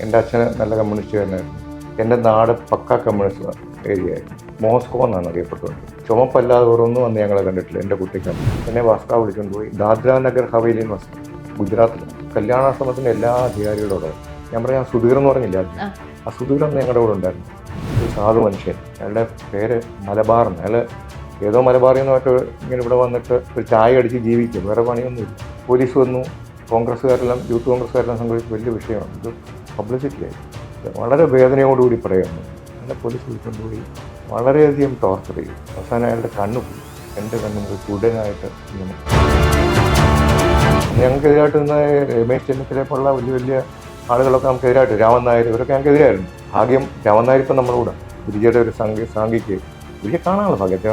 എൻ്റെ അച്ഛന് നല്ല കമ്മ്യൂണിസ്റ്റുകാരനായിരുന്നു. എൻ്റെ നാട് പക്ക കമ്മ്യൂണിസ്റ്റ് ഏരിയയായിരുന്നു. മോസ്കോ എന്നാണ് അറിയപ്പെട്ടത്. ചുമപ്പല്ലാതെ വേറൊന്നും വന്ന് ഞങ്ങളെ കണ്ടിട്ടില്ല എൻ്റെ കുട്ടിക്കാലം. എന്നെ വാസ്ക വിളിച്ചുകൊണ്ട് പോയി ദാദ്ര നഗർ ഹവേലിയിൽ വസ്തു ഗുജറാത്തിൽ കല്യാണാശ്രമത്തിൻ്റെ എല്ലാ അധികാരികളോടും ഞാൻ പറയാം സുധീർ എന്ന് പറഞ്ഞില്ല ആ സുധീർ എന്ന് ഞങ്ങളുടെ കൂടെ ഉണ്ടായിരുന്നു. ഒരു സാധു മനുഷ്യൻ. അയാളുടെ പേര് മലബാറിന്. അയാൾ ഏതോ മലബാറിൽ നിന്നുമായിട്ട് ഇങ്ങനെ ഇവിടെ വന്നിട്ട് ഒരു ചായ അടിച്ച് ജീവിക്കും, വേറെ പണിയൊന്നുമില്ല. പോലീസ് വന്നു, കോൺഗ്രസ്സുകാരെല്ലാം യൂത്ത് കോൺഗ്രസ്സുകാരെല്ലാം സംഘടിച്ച് വലിയ വിഷയമാണ്. ഇത് പബ്ലിസിറ്റിയായി വളരെ വേദനയോടുകൂടി പറയുന്നു. എന്നെ പോലീസ് വിളിച്ചുകൊണ്ടുപോയി വളരെയധികം ടോർച്ചർ ചെയ്യും. അവസാനം അയാളുടെ കണ്ണു പോയി. എൻ്റെ കണ്ണുകൾ ചുടനായിട്ട് ഇങ്ങനെ. ഞങ്ങൾക്കെതിരായിട്ട് നിന്ന് രമേശ് ചെന്നിത്തല പോലുള്ള വലിയ വലിയ ആളുകളൊക്കെ നമുക്കെതിരായിട്ട്, രാമൻ നായർ, ഇവരൊക്കെ ഞങ്ങൾക്കെതിരായിരുന്നു. ഭാഗ്യം രാമൻ നായർ ഇപ്പം നമ്മുടെ കൂടെ ഗുരുജിയുടെ ഒരു സാങ്കിക്ക് ഗുരുജി കാണാനുള്ള ഭാഗ്യത്തെ.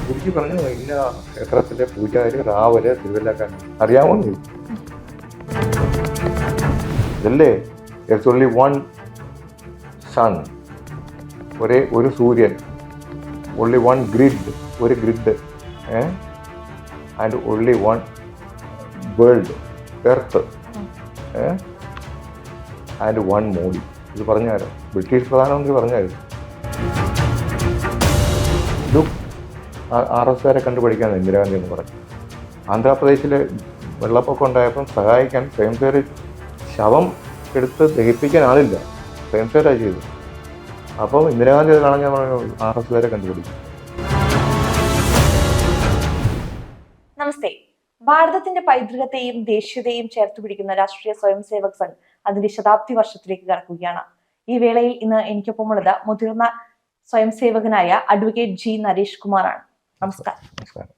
ഗുരുജി പറഞ്ഞു ഇന്ന ക്ഷേത്രത്തിലെ പൂജാരി റാവല് തിരുവല്ലക്കാരൻ അറിയാമോന്ന് ചോദിച്ചു. ഇതല്ലേ there's only one sun, ഒരു സൂര്യൻ, only one grid, ഒരു grid, and only one world, earth, and one Modi. ഇത് പറഞ്ഞാരോ ബ്രിട്ടീഷ് പ്രധാനമന്ത്രി പറഞ്ഞായിരുന്നു. ഇത് RSകാരെ കണ്ടുപഠിക്കാമെന്ന് ഇന്ദിരാഗാന്ധി എന്ന് പറഞ്ഞു. ആന്ധ്രാപ്രദേശിലെ വെള്ളപ്പൊക്കം ഉണ്ടായപ്പം സഹായിക്കാൻ സ്വയംസേവർ ശവം എടുത്ത് ദഹിപ്പിക്കാൻ ആളില്ല, സ്വയംസേവരാണ് ചെയ്തത്. അപ്പം ഇന്ദിരാഗാന്ധി അത് കാണാൻ ഞാൻ പറഞ്ഞു RSകാരെ കണ്ടുപിടിക്കും. നമസ്തേ. ഭാരതത്തിന്റെ പൈതൃകത്തെയും ദേശീയതയും ചേർത്ത് പിടിക്കുന്ന രാഷ്ട്രീയ സ്വയം സേവക് സംഘ് അതിന്റെ ശതാബ്ദി വർഷത്തിലേക്ക് കടക്കുകയാണ്. ഈ വേളയിൽ ഇന്ന് എനിക്കൊപ്പമുള്ളത് മുതിർന്ന സ്വയം സേവകനായ അഡ്വക്കേറ്റ് G. നരേഷ് കുമാറാണ്. നമസ്കാരം.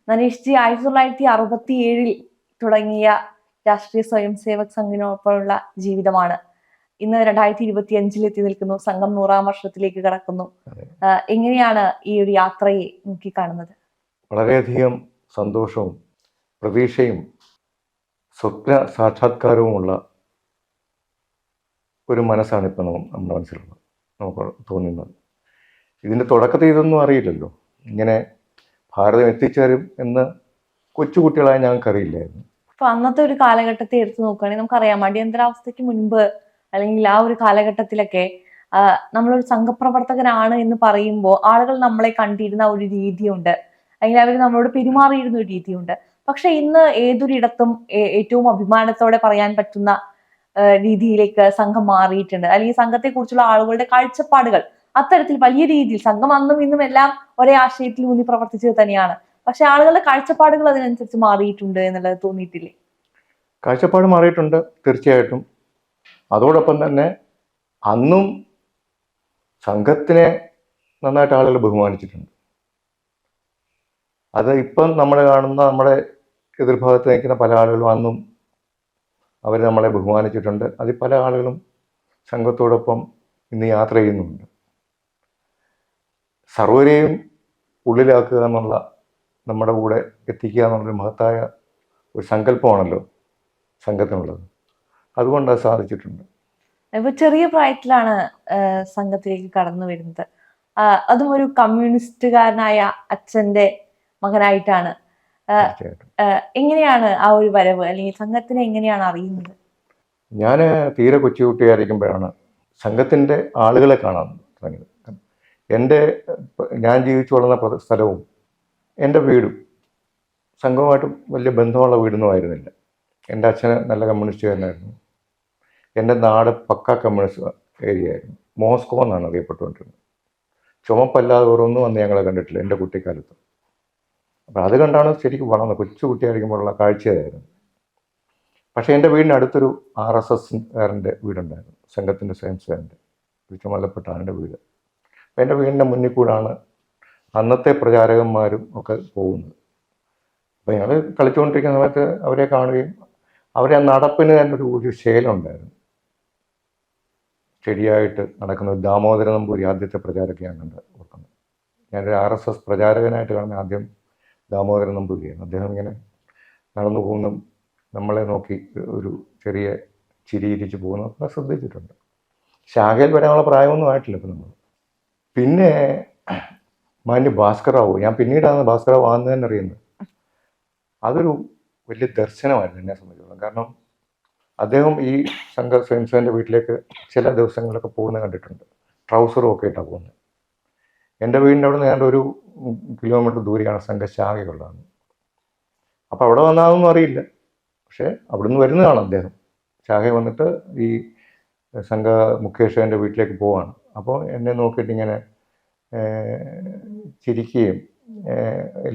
നരേഷ് ജി 1967 തുടങ്ങിയ രാഷ്ട്രീയ സ്വയം സേവക് സംഘിനൊപ്പമുള്ള ജീവിതമാണ്. ഇന്ന് 2025 എത്തി നിൽക്കുന്നു. സംഘം 100ാം വർഷത്തിലേക്ക് കടക്കുന്നു. എങ്ങനെയാണ് ഈ ഒരു യാത്രയെ നോക്കിക്കാണുന്നത്? വളരെയധികം സന്തോഷവും പ്രതീക്ഷയും സ്വപ്ന സാക്ഷാത്കാരവുമുള്ള ഒരു മനസ്സാണ് ഇപ്പം നമ്മുടെ മനസ്സിലുള്ളത്, നമുക്ക് തോന്നുന്നത്. ഇതിൻ്റെ തുടക്കത്തിൽ ഇതൊന്നും അറിയില്ലല്ലോ, ഇങ്ങനെ ഭാരതം എത്തിച്ചേരും എന്ന് കൊച്ചുകുട്ടികളായ ഞങ്ങൾക്കറിയില്ലായിരുന്നു. അപ്പൊ അന്നത്തെ ഒരു കാലഘട്ടത്തെ എടുത്തു നോക്കുകയാണെങ്കിൽ നമുക്കറിയാം, അടിയന്തരാവസ്ഥയ്ക്ക് മുൻപ് അല്ലെങ്കിൽ ആ ഒരു കാലഘട്ടത്തിലൊക്കെ നമ്മളൊരു സംഘപ്രവർത്തകനാണ് എന്ന് പറയുമ്പോൾ ആളുകൾ നമ്മളെ കണ്ടിരുന്ന ഒരു രീതിയുണ്ട്, അല്ലെങ്കിൽ അവർ നമ്മളോട് പെരുമാറിയിരുന്ന ഒരു രീതിയുണ്ട്. പക്ഷെ ഇന്ന് ഏതൊരിടത്തും ഏറ്റവും അഭിമാനത്തോടെ പറയാൻ പറ്റുന്ന രീതിയിലേക്ക് സംഘം മാറിയിട്ടുണ്ട്. അല്ലെങ്കിൽ സംഘത്തെ കുറിച്ചുള്ള ആളുകളുടെ കാഴ്ചപ്പാടുകൾ അത്തരത്തിൽ വലിയ രീതിയിൽ, സംഘം അന്നും ഇന്നും എല്ലാം ഒരേ ആശയത്തിൽ ഊന്നി പ്രവർത്തിച്ചത് തന്നെയാണ്. പക്ഷെ ആളുകളുടെ കാഴ്ചപ്പാടുകൾ അതിനനുസരിച്ച് മാറിയിട്ടുണ്ട് എന്നുള്ളത് തോന്നിയിട്ടില്ലേ? കാഴ്ചപ്പാട് മാറിയിട്ടുണ്ട് തീർച്ചയായിട്ടും. അതോടൊപ്പം തന്നെ അന്നും സംഘത്തിനെ നന്നായിട്ട് ആളുകൾ ബഹുമാനിച്ചിട്ടുണ്ട്. അത് ഇപ്പം നമ്മൾ കാണുന്ന നമ്മുടെ എതിർഭാഗത്ത് നിൽക്കുന്ന പല ആളുകളും അന്നും അവർ നമ്മളെ ബഹുമാനിച്ചിട്ടുണ്ട്. അതിൽ പല ആളുകളും സംഘത്തോടൊപ്പം ഇന്ന് യാത്ര ചെയ്യുന്നുണ്ട്. സർവരെയും ഉള്ളിലാക്കുക എന്നുള്ള, നമ്മുടെ കൂടെ എത്തിക്കുക എന്നുള്ളൊരു മഹത്തായ ഒരു സങ്കല്പമാണല്ലോ സംഘത്തിനുള്ളത്. അതുകൊണ്ട് അത് സാധിച്ചിട്ടുണ്ട്. ഇപ്പൊ ചെറിയ പ്രായത്തിലാണ് സംഘത്തിലേക്ക് കടന്നു വരുന്നത്. അതും ഒരു കമ്മ്യൂണിസ്റ്റുകാരനായ അച്ഛന്റെ മകനായിട്ടാണ്. എങ്ങനെയാണ് ആ ഒരു വരവ്, അല്ലെങ്കിൽ സംഘത്തിനെ എങ്ങനെയാണ് അറിയുന്നത്? ഞാൻ തീരെ കൊച്ചുകുട്ടിയായിരിക്കുമ്പോഴാണ് സംഘത്തിൻ്റെ ആളുകളെ കാണാൻ തുടങ്ങിയത്. ഞാൻ ജീവിച്ചു വളർന്ന സ്ഥലവും എൻ്റെ വീടും സംഘവുമായിട്ട് വലിയ ബന്ധമുള്ള വീടൊന്നും ആയിരുന്നില്ല. എൻ്റെ അച്ഛന് നല്ല കമ്മ്യൂണിസ്റ്റുകാരനായിരുന്നു. എൻ്റെ നാട് പക്ക കമ്മ്യൂണിസ്റ്റ് ഏരിയയായിരുന്നു. മോസ്കോ എന്നാണ് അറിയപ്പെട്ടുകൊണ്ടിരുന്നത്. ചുമപ്പല്ലാതെ വേറൊന്നും വന്ന് ഞങ്ങളെ കണ്ടിട്ടില്ല എൻ്റെ കുട്ടിക്കാലത്ത്. അപ്പോൾ അത് കണ്ടാണ് ശരിക്കും വളർന്നത്. കൊച്ചു കുട്ടിയായിരിക്കുമ്പോഴുള്ള കാഴ്ചയായിരുന്നു. പക്ഷേ എൻ്റെ വീടിന് അടുത്തൊരു RSSകാരൻ്റെ വീടുണ്ടായിരുന്നു, സംഘത്തിൻ്റെ സ്വയംസേവൻ്റെ, ചുമതലപ്പെട്ടാണ് എൻ്റെ വീട്. അപ്പോൾ എൻ്റെ വീടിൻ്റെ മുന്നിൽ കൂടാണ് അന്നത്തെ പ്രചാരകന്മാരും ഒക്കെ പോകുന്നത്. അപ്പോൾ ഞങ്ങൾ കളിച്ചുകൊണ്ടിരിക്കുന്ന സമയത്ത് അവരെ കാണുകയും അവരെ നടപ്പിന് തന്നെ ഒരു ശൈലമുണ്ടായിരുന്നു. ശരിയായിട്ട് നടക്കുന്ന ദാമോദര നമ്പൂരി ആദ്യത്തെ പ്രചാരകയാണ് കണ്ടത് ഓർക്കുന്നത്. ഞാനൊരു RSS പ്രചാരകനായിട്ട് കാണുന്ന ആദ്യം ദാമോദരൻ നമ്പൂതിരിയാണ്. അദ്ദേഹം ഇങ്ങനെ നടന്നു പോകുന്ന നമ്മളെ നോക്കി ഒരു ചെറിയ ചിരിയിരിച്ച് പോകുന്നതൊക്കെ ശ്രദ്ധിച്ചിട്ടുണ്ട്. ശാഖയിൽ വരാനുള്ള പ്രായമൊന്നും ആയിട്ടില്ല ഇപ്പം നമ്മൾ. പിന്നെ മാന്യ ഭാസ്കറാവു, ഞാൻ പിന്നീടാണ് ഭാസ്കറാവു ആണെന്ന് തന്നെ അറിയുന്നത്. അതൊരു വലിയ ദർശനമായിരുന്നു എന്നെ സംബന്ധിച്ചിടത്തോളം. കാരണം അദ്ദേഹം ഈ സംഘ സ്വയംസേവൻ്റെ വീട്ടിലേക്ക് ചില ദിവസങ്ങളിലൊക്കെ പോകുന്നത് കണ്ടിട്ടുണ്ട്. ട്രൗസറും ഒക്കെ ഇട്ടാണ് പോകുന്നത്. എൻ്റെ വീടിൻ്റെ അവിടെ നിന്ന് ഏതാണ്ട് 1 കിലോമീറ്റർ ദൂരെയാണ് സംഘശാഖയുള്ളതെന്ന്. അപ്പോൾ അവിടെ വന്നാതൊന്നും അറിയില്ല. പക്ഷേ അവിടുന്ന് വരുന്നതാണ് അദ്ദേഹം. ശാഖ വന്നിട്ട് ഈ സംഘ മുഖേഷൻ്റെ വീട്ടിലേക്ക് പോവാണ്. അപ്പോൾ എന്നെ നോക്കിയിട്ട് ഇങ്ങനെ ചിരിക്കുകയും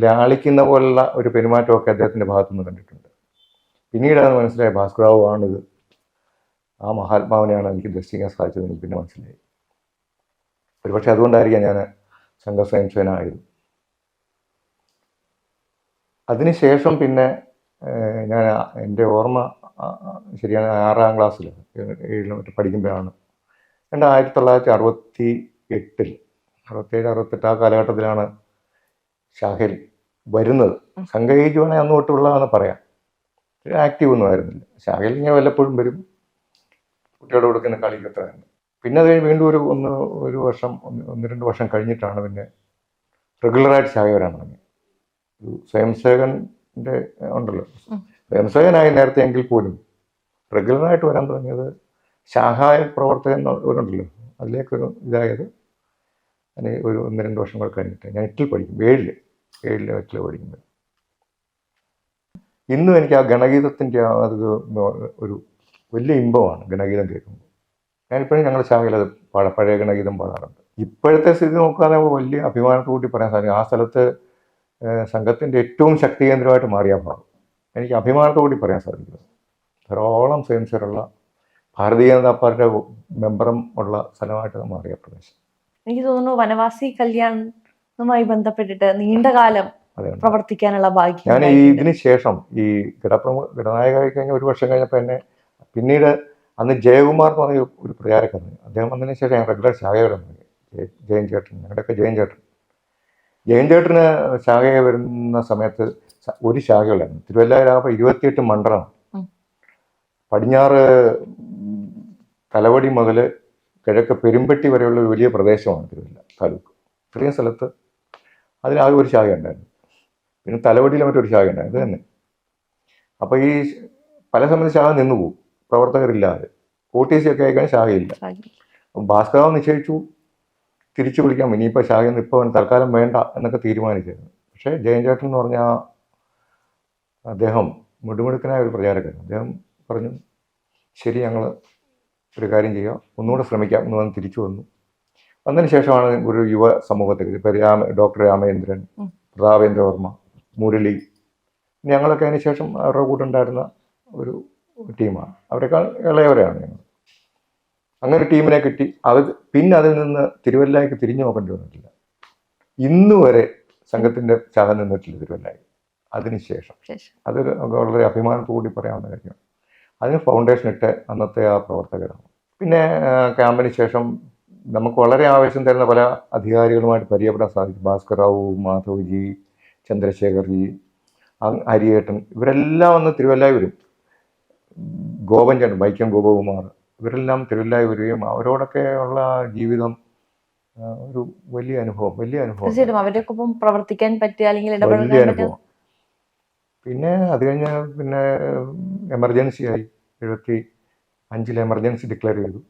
ലാളിക്കുന്ന പോലുള്ള ഒരു പെരുമാറ്റമൊക്കെ അദ്ദേഹത്തിൻ്റെ ഭാഗത്തുനിന്ന് കണ്ടിട്ടുണ്ട്. പിന്നീടാണ് മനസ്സിലായി ഭാസ്കരറാവു ആണിത്, ആ മഹാത്മാവിനെയാണ് എനിക്ക് ദർശിക്കാൻ സാധിച്ചത് എനിക്ക് പിന്നെ മനസ്സിലായി. ഒരുപക്ഷെ അതുകൊണ്ടായിരിക്കാം ഞാൻ സംഘ സ്വയംസേവനായത്. അതിനുശേഷം പിന്നെ ഞാൻ എൻ്റെ ഓർമ്മ ശരിയാണ് 6ാം ക്ലാസ്സിൽ 7 പഠിക്കുമ്പോഴാണ് 1968 67 68 ആ കാലഘട്ടത്തിലാണ് ശാഖയിൽ വരുന്നത്. സംഘ ഏജ് വേണേൽ അന്ന് തൊട്ടുള്ളതെന്ന് പറയാം. ആക്റ്റീവ് ഒന്നും ആയിരുന്നില്ല. ശാഖയിൽ ഇങ്ങനെ വല്ലപ്പോഴും വരും, കുട്ടികളുടെ കൊടുക്കുന്ന കളിക്കത്തായിരുന്നു. പിന്നെ അത് കഴിഞ്ഞ് വീണ്ടും ഒരു വർഷം 1-2 വർഷം കഴിഞ്ഞിട്ടാണ് പിന്നെ റെഗുലറായിട്ട് ശാഖ വരാൻ തുടങ്ങി. ഒരു സ്വയംസേവകൻ്റെ ഉണ്ടല്ലോ, സ്വയംസേവകനായി നേരത്തെ എങ്കിൽ പോലും റെഗുലറായിട്ട് വരാൻ തുടങ്ങിയത് ശാഖായ പ്രവർത്തകൻ ഒരുണ്ടല്ലോ, അതിലേക്കൊരു ഇതായത് ഞാൻ ഒരു 1-2 വർഷങ്ങൾ കഴിഞ്ഞിട്ട് ഞാൻ 8ൽ പഠിക്കും, 8ൽ പഠിക്കുമ്പോൾ. ഇന്നും എനിക്ക് ആ ഗണഗീതത്തിൻ്റെ അത് ഒരു വലിയ ഇമ്പമാണ് ഗണഗീതം കേൾക്കുമ്പോൾ. ഞാനിപ്പോഴും ഞങ്ങളുടെ ശാഖയിൽ അത് പഴയ ഗണഗീതം പാടാറുണ്ട്. ഇപ്പോഴത്തെ സ്ഥിതി നോക്കുകയാണെങ്കിൽ വലിയ അഭിമാനത്തോടുകൂടി പറയാൻ സാധിക്കും. ആ സ്ഥലത്ത് സംഘത്തിൻ്റെ ഏറ്റവും ശക്തി കേന്ദ്രമായിട്ട് മാറിയ ഭാഗം എനിക്ക് അഭിമാനത്തോടുകൂടി പറയാൻ സാധിക്കുന്നത്. ധാരാളം സ്വയംസേവരുള്ള ഭാരതീയ ജനതാ പാർട്ടിയുടെ മെമ്പറും ഉള്ള സ്ഥലമായിട്ട് മാറിയ പ്രദേശം. എനിക്ക് തോന്നുന്നു വനവാസി കല്യാണവുമായി ബന്ധപ്പെട്ടിട്ട് നീണ്ടകാലം പ്രവർത്തിക്കാനുള്ള ഭാഗ്യം. ഞാൻ ഇതിന് ശേഷം ഈ ഗണനായകമായി കഴിഞ്ഞ 1 വർഷം കഴിഞ്ഞപ്പോൾ എന്നെ പിന്നീട് അന്ന് ജയകുമാർ എന്ന് പറഞ്ഞ ഒരു പ്രചാരക്കാരൻ, അദ്ദേഹം വന്നതിന് ശേഷം ഞാൻ റെഗുലർ ശാഖയുടെ ജയൻ ചേട്ടൻ, ഞങ്ങളുടെയൊക്കെ ജയൻ ചേട്ടന് ശാഖയെ വരുന്ന സമയത്ത് ഒരു ശാഖയുള്ളായിരുന്നു. തിരുവല്ലയിലാകുമ്പോൾ 28 മണ്ഡലം, പടിഞ്ഞാറ് തലവടി മുതൽ കിഴക്ക് പെരുമ്പട്ടി വരെയുള്ള ഒരു വലിയ പ്രദേശമാണ് തിരുവല്ല താലൂക്ക്. ഇത്രയും സ്ഥലത്ത് അതിലാകെ ഒരു ശാഖ ഉണ്ടായിരുന്നു. പിന്നെ തലവടിയിൽ മറ്റൊരു ശാഖ ഉണ്ടായിരുന്നു, ഇത് തന്നെ. അപ്പോൾ ഈ പല സമയത്ത് ശാഖ നിന്നുപോകും, പ്രവർത്തകരില്ലാതെ. OTC ഒക്കെ ആയിക്കാൻ ശാഖയില്ല. ഭാസ്കരറാവു നിശ്ചയിച്ചു തിരിച്ചു വിളിക്കാം, ഇനിയിപ്പോൾ ശാഖയൊന്നും ഇപ്പോൾ തൽക്കാലം വേണ്ട എന്നൊക്കെ തീരുമാനിച്ചിരുന്നു. പക്ഷേ ജയൻ ചേട്ടൻ എന്ന് പറഞ്ഞാൽ അദ്ദേഹം മിടുമിടുക്കനായ ഒരു പ്രചാരകൻ. അദ്ദേഹം പറഞ്ഞു, ശരി, ഞങ്ങൾ ഒരു കാര്യം ചെയ്യാം, ഒന്നുകൂടെ ശ്രമിക്കാം എന്ന് പറഞ്ഞ് തിരിച്ചു വന്നു. വന്നതിന് ശേഷമാണ് ഒരു യുവ സമൂഹത്തേക്ക് ഇപ്പോൾ ഡോക്ടർ രാമേന്ദ്രൻ, പ്രതാപേന്ദ്രവർമ്മ, മുരളി, ഞങ്ങളൊക്കെ അതിന് ശേഷം അവരുടെ കൂടെ ഉണ്ടായിരുന്ന ഒരു ടീമാണ്. അവരെക്കാൾ ഇളയവരെയാണ് ഞങ്ങൾ. അങ്ങനെ ഒരു ടീമിനെ കിട്ടി. പിന്നെ അതിൽ നിന്ന് തിരുവല്ലയ്ക്ക് തിരിഞ്ഞു നോക്കേണ്ടി വന്നിട്ടില്ല. ഇന്ന് വരെ സംഘത്തിൻ്റെ ശാഖ നിന്നിട്ടില്ല തിരുവല്ലയിൽ. അതിനുശേഷം അതൊരു വളരെ അഭിമാനത്തോടുകൂടി പറയാവുന്ന കാര്യമാണ്. അതിന് ഫൗണ്ടേഷൻ ഇട്ട് അന്നത്തെ ആ പ്രവർത്തകരാണ്. പിന്നെ ക്യാമ്പിന് ശേഷം നമുക്ക് വളരെ ആവേശം തരുന്ന പല അധികാരികളുമായിട്ട് പരിചയപ്പെടാൻ സാധിക്കും. ഭാസ്കർറാവു, മാധവ്ജി, ചന്ദ്രശേഖർജി, ഹരിയേട്ടൻ, ഇവരെല്ലാം വന്ന് തിരുവല്ലായി വരും. ഗോപൻ ചേട്ടൻ, വൈക്കം ഗോപകുമാർ, ഇവരെല്ലാം തിരുവല്ലായി വരികയും അവരോടൊക്കെ ഉള്ള ജീവിതം ഒരു വലിയ അനുഭവം. അവരുടെ ഒപ്പം പ്രവർത്തിക്കാൻ പറ്റിയ അല്ലെങ്കിൽ വലിയ അനുഭവം. പിന്നെ അത് കഴിഞ്ഞ് പിന്നെ എമർജൻസി ആയി. 75 എമർജൻസി ഡിക്ലെയർ ചെയ്തു.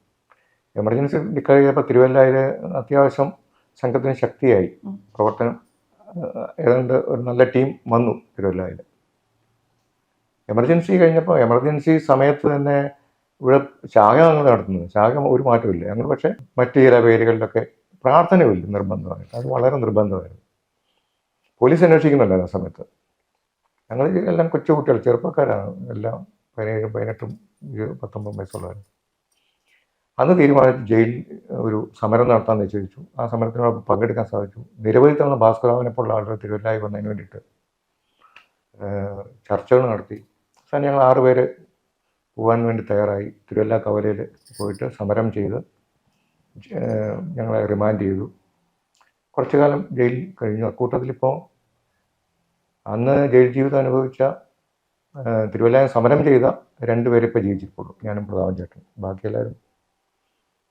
എമർജൻസി ഡിക്ലെയർ ചെയ്തപ്പോൾ തിരുവല്ലയിൽ അത്യാവശ്യം സംഘത്തിന് ശക്തിയായി പ്രവർത്തനം. ഏതാണ്ട് ഒരു നല്ല ടീം വന്നു തിരുവല്ലയിൽ. എമർജൻസി കഴിഞ്ഞപ്പോൾ എമർജൻസി സമയത്ത് തന്നെ ഇവിടെ ശാഖ ഞങ്ങൾ നടത്തുന്നത്. ശാഖ ഒരു മാറ്റമില്ല. ഞങ്ങൾ പക്ഷേ മറ്റു ചില പേരുകളിലൊക്കെ പ്രാർത്ഥനയില്ല, നിർബന്ധമായിട്ട്. അത് വളരെ നിർബന്ധമായിരുന്നു. പോലീസ് അന്വേഷിക്കുന്നുണ്ടായിരുന്നു ആ സമയത്ത്. ഞങ്ങൾ എല്ലാം കൊച്ചുകുട്ടികൾ, ചെറുപ്പക്കാരാണ്, എല്ലാം 17, 18, 19 വയസ്സുള്ളവർ. അന്ന് തീരുമാനിച്ചു ജയിൽ ഒരു സമരം നടത്താൻ നിശ്ചയിച്ചു. ആ സമരത്തിനോട് പങ്കെടുക്കാൻ സാധിച്ചു. നിരവധി തവണ ഭാസ്കരറാവിനെ പോലുള്ള ആളുകൾ തിരുവല്ലായി വന്നതിന് വേണ്ടിയിട്ട് ചർച്ചകൾ നടത്തി. അവസാനം ഞങ്ങൾ 6 പേര് പോകാൻ വേണ്ടി തയ്യാറായി. തിരുവല്ല കവലയിൽ പോയിട്ട് സമരം ചെയ്ത് ഞങ്ങളെ റിമാൻഡ് ചെയ്തു. കുറച്ചു കാലം ജയിലിൽ കഴിഞ്ഞു. അക്കൂട്ടത്തിലിപ്പോൾ അന്ന് ജയിൽ ജീവിതം അനുഭവിച്ച തിരുവല്ലയിൽ സമരം ചെയ്ത 2 പേരെ ഇപ്പോൾ ജീവിച്ചിട്ടുള്ളൂ, ഞാനും പ്രതാപൻ ചേട്ടൻ. ബാക്കിയെല്ലാവരും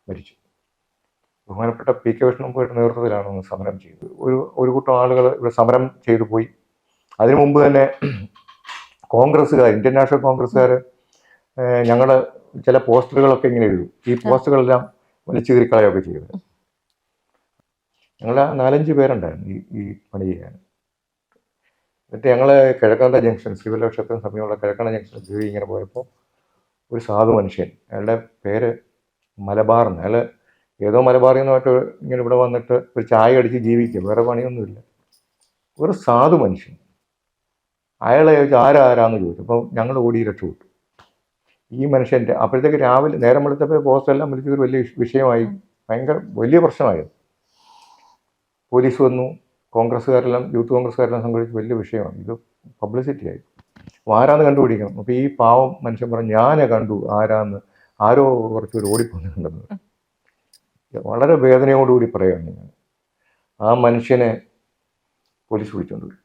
മരിച്ചു. ബഹുമാനപ്പെട്ട PK കൃഷ്ണൻപിള്ളയുടെ നേതൃത്വത്തിലാണ് ഒന്ന് സമരം ചെയ്തത്. ഒരു കൂട്ടം ആളുകൾ ഇവിടെ സമരം ചെയ്തു പോയി. അതിനു മുമ്പ് തന്നെ കോൺഗ്രസ്സുകാർ, ഇന്ത്യൻ നാഷണൽ കോൺഗ്രസ്സുകാർ ഞങ്ങൾ ചില പോസ്റ്ററുകളൊക്കെ ഇങ്ങനെ എഴുതും. ഈ പോസ്റ്ററുകളെല്ലാം വലിച്ചു കീറിക്കളയൊക്കെ ചെയ്തത്. ഞങ്ങൾ 4-5 പേരുണ്ടായിരുന്നു ഈ പണി ചെയ്യാൻ. എന്നിട്ട് ഞങ്ങൾ കിഴക്കണ്ട ജംഗ്ഷൻ, സിവിൽ ക്ഷേത്രം സമയമുള്ള കിഴക്കണ്ട ജംഗ്ഷൻ കീഴി ഇങ്ങനെ പോയപ്പോൾ ഒരു സാധു മനുഷ്യൻ, അയാളുടെ പേര് മലബാർ എന്ന്, അയാൾ ഏതോ മലബാറിൽ നിന്നുമായിട്ട് ഇങ്ങനെ ഇവിടെ വന്നിട്ട് ഒരു ചായ അടിച്ച് ജീവിക്കുക, വേറെ പണിയൊന്നുമില്ല. ഒരു സാധു മനുഷ്യൻ. അയാളെ ചോദിച്ചു ആരാന്ന് ചോദിച്ചു. അപ്പോൾ ഞങ്ങൾ ഓടി രക്ഷപ്പെട്ടു. ഈ മനുഷ്യൻ്റെ അപ്പോഴത്തേക്ക് രാവിലെ നേരം വെളുത്തപ്പോൾ പോസ്റ്റെല്ലാം വിളിച്ചൊരു വലിയ വിഷയമായി, ഭയങ്കര വലിയ പ്രശ്നമായിരുന്നു. പോലീസ് വന്നു, കോൺഗ്രസ്സുകാരെല്ലാം യൂത്ത് കോൺഗ്രസ്സുകാരെല്ലാം സംഘടിച്ച് വലിയ വിഷയമാണ്. ഇത് പബ്ലിസിറ്റി ആയി. ആരാന്ന് കണ്ടുപിടിക്കണം. അപ്പോൾ ഈ പാവം മനുഷ്യൻ പറഞ്ഞു ഞാനെ കണ്ടു ആരാന്ന്, ആരോ കുറച്ചൊരു ഓടിപ്പോകുന്നുണ്ടെന്ന്. വളരെ വേദനയോടുകൂടി പറയുകയാണ് ഞാൻ. ആ മനുഷ്യനെ പോലീസ് വിളിച്ചുകൊണ്ട് വരും.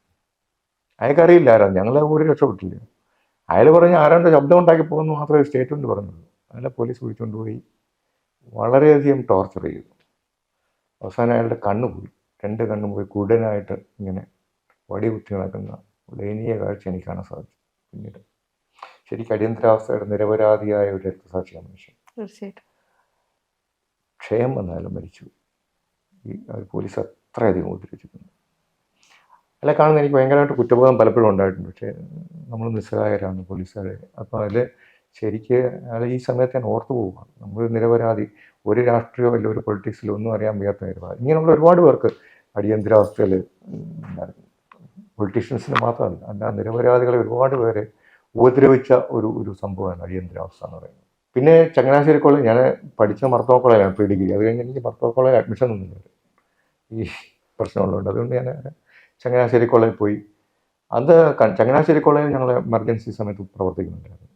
അയാൾക്കറിയില്ല ആരാന്ന്, ഞങ്ങളെ കൂടി രക്ഷപ്പെട്ടില്ല. അയാൾ പറഞ്ഞ് ആരാണ്ട് ശബ്ദം ഉണ്ടാക്കി പോകുന്നു മാത്രമേ സ്റ്റേറ്റ്മെൻറ്റ് പറഞ്ഞുള്ളൂ. അയാളെ പോലീസ് വിളിച്ചുകൊണ്ട് പോയി വളരെയധികം ടോർച്ചർ ചെയ്തു. അവസാനം അയാളുടെ കണ്ണ് പോയി, 2 കണ്ണും പോയി, കുടനായിട്ട് ഇങ്ങനെ വടി കുത്തി നടക്കുന്ന ദയനീയ കാഴ്ച എനിക്ക് കാണാൻ സാധിച്ചു. പിന്നീട് ശരിക്കും അടിയന്തരാവസ്ഥയുടെ നിരപരാധിയായ ഒരു രക്തസാക്ഷിയാണ് മനുഷ്യൻ. തീർച്ചയായിട്ടും ക്ഷയം വന്നാലും മരിച്ചു. ഈ പോലീസ് അത്രയധികം ഉപദ്രവിച്ചിട്ടുണ്ട്. അല്ല കാണുന്ന എനിക്ക് ഭയങ്കരമായിട്ട് കുറ്റബോധം പലപ്പോഴും ഉണ്ടായിട്ടുണ്ട്. പക്ഷേ നമ്മൾ നിസ്സഹായരാണ് പോലീസുകാരെ. അപ്പോൾ അതിൽ ശരിക്ക് അത് ഈ സമയത്ത് ഞാൻ ഓർത്തു പോവുകയാണ്. നമ്മൾ നിരപരാധി, ഒരു രാഷ്ട്രീയമോ അല്ല ഒരു പൊളിറ്റിക്സിലോ ഒന്നും അറിയാൻ വയ്യാത്ത നിരപരാധി. ഇങ്ങനെയുള്ള ഒരുപാട് പേർക്ക് അടിയന്തരാവസ്ഥയിൽ, പൊളിറ്റീഷ്യൻസിന് മാത്രമല്ല, അല്ല നിരപരാധികളെ ഒരുപാട് പേരെ ഉപദ്രവിച്ച ഒരു സംഭവമാണ് അടിയന്തരാവസ്ഥ എന്ന് പറയുന്നത്. പിന്നെ ചങ്ങനാശ്ശേരി കോളേജ് ഞാൻ പഠിച്ച മർത്തോമ കോളേജിലാണ് പ്രീ ഡിഗ്രി. അത് കഴിഞ്ഞ് എനിക്ക് മർത്തോമ കോളേജ് അഡ്മിഷൻ ഒന്നുമില്ല ഈ പ്രശ്നമുള്ളതുകൊണ്ട്. അതുകൊണ്ട് ഞാൻ ചങ്ങനാശ്ശേരി കോളേജിൽ പോയി. അത് ചങ്ങനാശ്ശേരി കോളേജിൽ ഞങ്ങൾ എമർജൻസി സമയത്ത് പ്രവർത്തിക്കുന്നുണ്ടായിരുന്നു.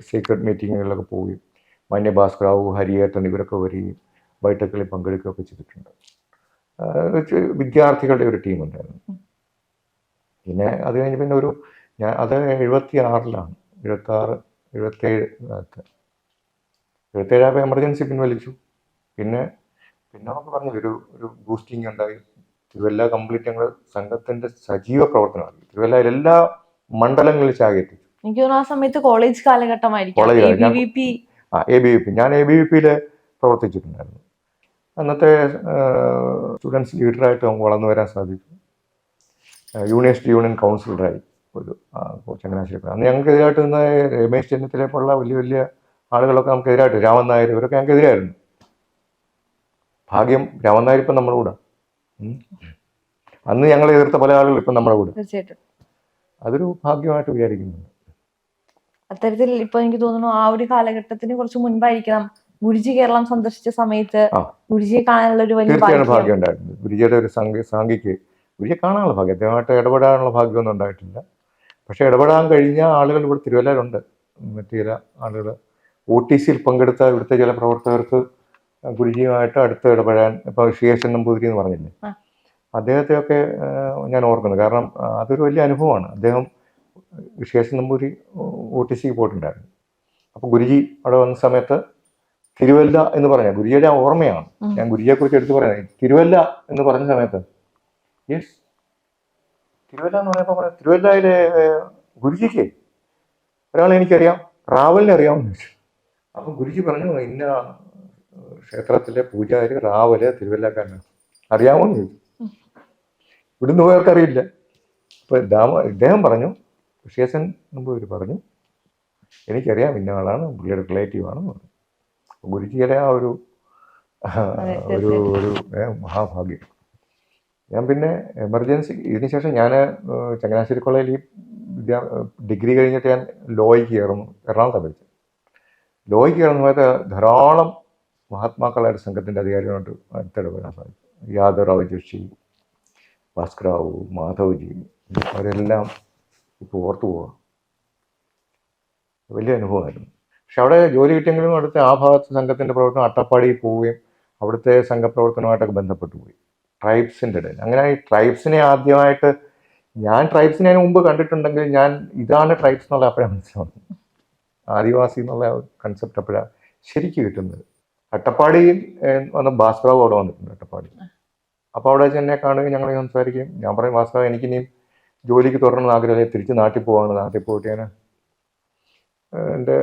സീക്രട്ട് മീറ്റിങ്ങുകളിലൊക്കെ പോയി മാന്യഭാസ്കറാവു, ഹരിയേട്ടൻ ഇവരൊക്കെ വരികയും ബൈഠക്കുകളിൽ പങ്കെടുക്കുകയൊക്കെ ചെയ്തിട്ടുണ്ട്. വിദ്യാർത്ഥികളുടെ ഒരു ടീമുണ്ടായിരുന്നു. പിന്നെ അത് കഴിഞ്ഞ് പിന്നെ അത് 76-ലാണ്, 76, 77 കാലത്ത് 77 എമർജൻസി പിൻവലിച്ചു. പിന്നെ നമുക്ക് പറഞ്ഞു ഒരു ബൂസ്റ്റിംഗ് ഉണ്ടായി. തിരുവല്ല കംപ്ലീറ്റ് ഞങ്ങൾ സംഘത്തിൻ്റെ സജീവ പ്രവർത്തനമാണ്. തിരുവല്ലയിൽ എല്ലാ മണ്ഡലങ്ങളിൽ ചാകെത്തിച്ചു. എനിക്ക് തോന്നുന്നു ആ സമയത്ത് കോളേജ് കാലഘട്ടമായിരിക്കും. ഞാൻ ABVP പ്രവർത്തിച്ചിട്ടുണ്ടായിരുന്നു. അന്നത്തെ സ്റ്റുഡൻസ് ലീഡറായിട്ട് നമുക്ക് വളർന്നു വരാൻ സാധിച്ചു. യൂണിയൻ കൗൺസിലറായി ഒരു ചങ്ങനാശ്ശേരി. അന്ന് ഞങ്ങൾക്കെതിരായിട്ട് നിന്ന് രമേശ് ചെന്നിത്തല പോലുള്ള വലിയ വലിയ ആളുകളൊക്കെ നമുക്കെതിരായിട്ട്, രാമൻ നായർ, ഇവരൊക്കെ ഞങ്ങൾക്കെതിരായിരുന്നു. ഭാഗ്യം രാമൻ നായർ ഇപ്പം നമ്മുടെ കൂടെ. അന്ന് ഞങ്ങൾ എതിർത്ത പല ആളുകൾ ഇപ്പം നമ്മുടെ കൂടെ. അതൊരു ഭാഗ്യമായിട്ട് വിചാരിക്കുന്നുണ്ട്. അത്തരത്തിൽ ഇപ്പൊ എനിക്ക് തോന്നുന്നു ആ ഒരു കാലഘട്ടത്തിന് കുറച്ച് മുൻപായിരിക്കണം ഗുരുജി കേരളം സന്ദർശിച്ച സമയത്ത് ഗുരുജിയെ കാണാനുള്ള ഒരു വലിയ ഭാഗ്യം ഉണ്ടായിരുന്നു. ഗുരുജിയുടെ ഒരു സാങ്കിക്ക് ഗുരുജിയെ കാണാനുള്ള ഭാഗ്യം, അദ്ദേഹമായിട്ട് ഇടപെടാനുള്ള ഭാഗ്യമൊന്നും ഉണ്ടായിട്ടില്ല. പക്ഷെ ഇടപെടാൻ കഴിഞ്ഞ ആളുകൾ ഇവിടെ തിരുവല്ലയിലുണ്ട്. മറ്റു ചില ആളുകൾ OTCയിൽ പങ്കെടുത്ത ഇവിടുത്തെ ചില പ്രവർത്തകർക്ക് ഗുരുജിയുമായിട്ട് അടുത്ത് ഇടപെടാൻ, ഇപ്പോൾ ശ്രീകേശൻ നമ്പൂതിരി എന്ന് പറഞ്ഞില്ലേ, അദ്ദേഹത്തെയൊക്കെ ഞാൻ ഓർക്കുന്നു. കാരണം അതൊരു വലിയ അനുഭവമാണ്. അദ്ദേഹം ശ്രീകേശൻ നമ്പൂതിരി OTCക്ക് പോയിട്ടുണ്ടായിരുന്നു. അപ്പോൾ ഗുരുജി അവിടെ വന്ന സമയത്ത് തിരുവല്ല എന്ന് പറഞ്ഞ ഗുരുജിയുടെ ഓർമ്മയാണ് ഞാൻ ഗുരുജിയെക്കുറിച്ച് എടുത്ത് പറയുന്നത്. തിരുവല്ല എന്ന് പറഞ്ഞ സമയത്ത് തിരുവല്ല എന്ന് പറഞ്ഞപ്പോൾ തിരുവല്ലയിലെ ഗുരുജിക്ക് ഒരാളെ എനിക്കറിയാം, റാവലിനെ അറിയാമെന്ന് ചോദിച്ചു. അപ്പം ഗുരുജി പറഞ്ഞു ഇന്ന ക്ഷേത്രത്തിലെ പൂജാരി റാവല് തിരുവല്ലക്കാരനാണ്, അറിയാമോന്ന് ചോദിച്ചു. ഇവിടുന്ന് പോയവർക്കറിയില്ല. അപ്പോൾ ഇദ്ദേഹം പറഞ്ഞു, ശ്രീകേശൻ നമ്പൂതിരി പറഞ്ഞു എനിക്കറിയാം, ഇന്ന ആളാണ്, പുള്ളിയുടെ റിലേറ്റീവാണെന്ന് പറഞ്ഞു. ഗുരുജിയുടെ ആ ഒരു മഹാഭാഗ്യം. ഞാൻ പിന്നെ എമർജൻസി ഇതിനുശേഷം ഞാൻ ചങ്ങനാശ്ശേരി കോളേജിൽ ഡിഗ്രി കഴിഞ്ഞിട്ട് ഞാൻ ലോയ്ക്ക് കയറുന്നു. എറണാകുളത്താണ് പഠിച്ചത്. ലോയ്ക്ക് കയറുന്ന സമയത്ത് ധാരാളം മഹാത്മാക്കളായിട്ട് സംഘത്തിൻ്റെ അധികാരികളായിട്ട് അടുത്തിടപെടാൻ സാധിച്ചു. യാദവറാവ് ജോഷി, ഭാസ്കറാവു, മാധവജി, അവരെല്ലാം ഇപ്പോൾ ഓർത്തു പോവുക. വലിയ അനുഭവമായിരുന്നു. പക്ഷെ അവിടെ ജോലി കിട്ടിയെങ്കിലും അടുത്ത ആ ഭാഗത്ത് സംഘത്തിൻ്റെ പ്രവർത്തനം അട്ടപ്പാടിയിൽ പോവുകയും അവിടുത്തെ സംഘപ്രവർത്തനമായിട്ടൊക്കെ ബന്ധപ്പെട്ടു പോയി. ട്രൈബ്സിൻ്റെ ഇടയിൽ അങ്ങനെ ഈ ട്രൈബ്സിനെ ആദ്യമായിട്ട് ഞാൻ ട്രൈബ്സിനെ അതിന് മുമ്പ് കണ്ടിട്ടുണ്ടെങ്കിൽ ഞാൻ ഇതാണ് ട്രൈബ്സ് എന്നുള്ള അപ്പോഴാണ് മനസ്സിലാവുന്നത്. ആദിവാസി എന്നുള്ള കൺസെപ്റ്റ് അപ്പോഴാണ് ശരിക്കും കിട്ടുന്നത്. അട്ടപ്പാടിയിൽ വന്ന് ഭാസ്കറാവ് അവിടെ വന്നിട്ടുണ്ട് അട്ടപ്പാടി. അപ്പോൾ അവിടെ വെച്ച് എന്നെ കാണുകയും ഞങ്ങൾ സംസാരിക്കുകയും ഞാൻ പറയും ഭാസ്കറാവ് എനിക്കിനിയും ജോലിക്ക് തുടരണമെന്ന് ആഗ്രഹമില്ല, തിരിച്ച് നാട്ടിൽ പോവാണ്, നാട്ടിൽ പോയിട്ട് ഞാൻ എൻ്റെ